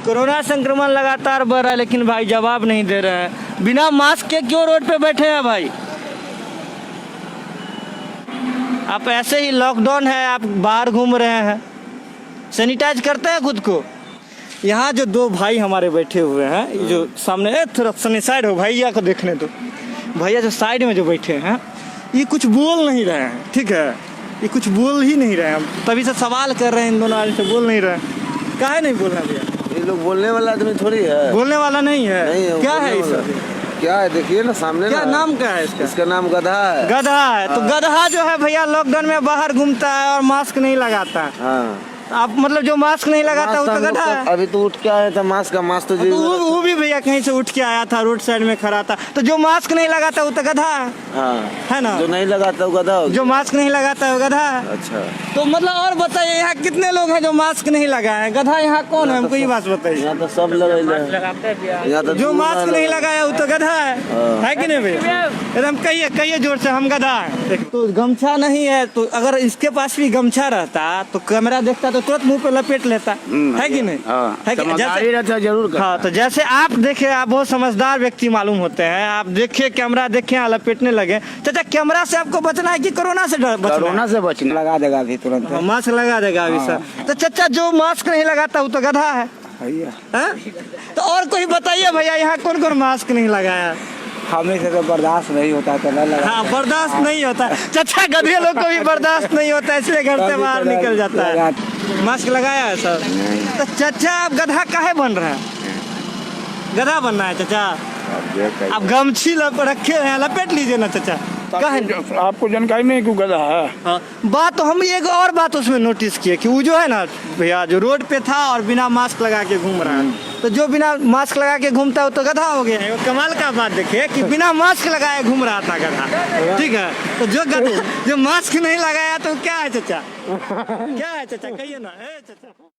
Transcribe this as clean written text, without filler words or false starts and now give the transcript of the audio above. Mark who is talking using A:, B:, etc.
A: Corona संक्रमण लगातार बढ़ रहा है लेकिन भाई जवाब नहीं दे रहे हैं। बिना मास्क के क्यों रोड पे बैठे हैं भाई? आप ऐसे ही लॉकडाउन है, आप बाहर घूम रहे हैं, सैनिटाइज करते हैं खुद को। यहाँ जो दो भाई हमारे बैठे हुए हैं, ये जो सामने थोड़ा सनी साइड हो, भैया को देखने दो। भैया जो साइड में जो बैठे हैं ये कुछ बोल नहीं रहे हैं, ठीक है, ये कुछ बोल ही नहीं रहे हैं। हम तभी से सवाल कर रहे हैं इन दोनों आदमी से, बोल नहीं रहे हैं। काहे नहीं बोल रहे भैया?
B: ये लोग बोलने वाला आदमी थोड़ी है,
A: बोलने वाला नहीं है।
B: नहीं है,
A: क्या
B: बोलने
A: है
B: वाला।
A: इसका?
B: क्या है देखिए ना सामने
A: क्या
B: ना,
A: नाम क्या है इसका?
B: इसका नाम गधा है।
A: गधा है। तो गधा जो है भैया लॉकडाउन में बाहर घूमता है और मास्क नहीं लगाता है।
B: हाँ,
A: आप मतलब जो मास्क नहीं लगाता वो तो गधा है।
B: अभी तो उठ के आया था, मास्क का मास्क तो
A: तो वो भी भैया कहीं से उठ के आया था, रोड साइड में खड़ा था। तो जो मास्क नहीं लगाता वो तो गधा है,
B: हाँ,
A: है ना?
B: जो नहीं लगाता वो गधा हो गया।
A: जो मास्क नहीं लगाता है वो गधा है।
B: अच्छा,
A: तो मतलब और बताइए यहाँ कितने लोग हैं जो मास्क नहीं लगाए हैं? गधा यहाँ कौन है, हमको ये बात बताइए।
B: यहाँ तो सब लगे, यहाँ तो
A: जो मास्क नहीं लगाया वो तो गधा है कि नहीं भैया? एकदम कहिए कहिए जोर से, हम गधा है। तो गमछा नहीं है, तो अगर इसके पास भी गमछा रहता तो कैमरा देखता तो तुरंत मुंह पे लपेट लेता, है कि नहीं? है कि जैसे
B: जरूर।
A: हाँ, तो जैसे आप देखे, आप बहुत समझदार व्यक्ति मालूम होते हैं, आप देखे कैमरा देखे लपेटने लगे। चाचा कैमरा से आपको बचना है कि कोरोना से बचना है?
B: कोरोना से बचना, लगा देगा अभी तुरंत।
A: मास्क लगा देगा अभी सर। तो चाचा जो मास्क नहीं लगाता वो तो गधा है, हैं? तो और कोई बताइए भैया यहाँ कौन कौन मास्क नहीं लगाया?
B: हमें से तो बर्दाश्त नहीं होता तो ना लगा।
A: हाँ, बर्दाश्त नहीं होता। चाचा गधे लोग को भी बर्दाश्त नहीं होता, इसलिए घर से बाहर निकल जाता है। मास्क लगाया है सर? तो चाचा आप गधा काहे बन रहे हैं? गधा बनना है चाचा? आप गमछी रखे हैं, लपेट लीजिए ना चाचा।
C: आपको जानकारी नहीं क्यों गधा है?
A: हाँ, बात तो हम एक और बात उसमें नोटिस किए कि वो जो है ना भैया, जो रोड पे था और बिना मास्क लगा के घूम रहा है, तो जो बिना मास्क लगा के घूमता है वो तो गधा हो गया है। वो कमाल का बात देखिए कि बिना मास्क लगाए घूम रहा था गधा, ठीक है। तो जो मास्क नहीं लगाया तो क्या है चाचा? क्या है चाचा, कहिए ना। चाचा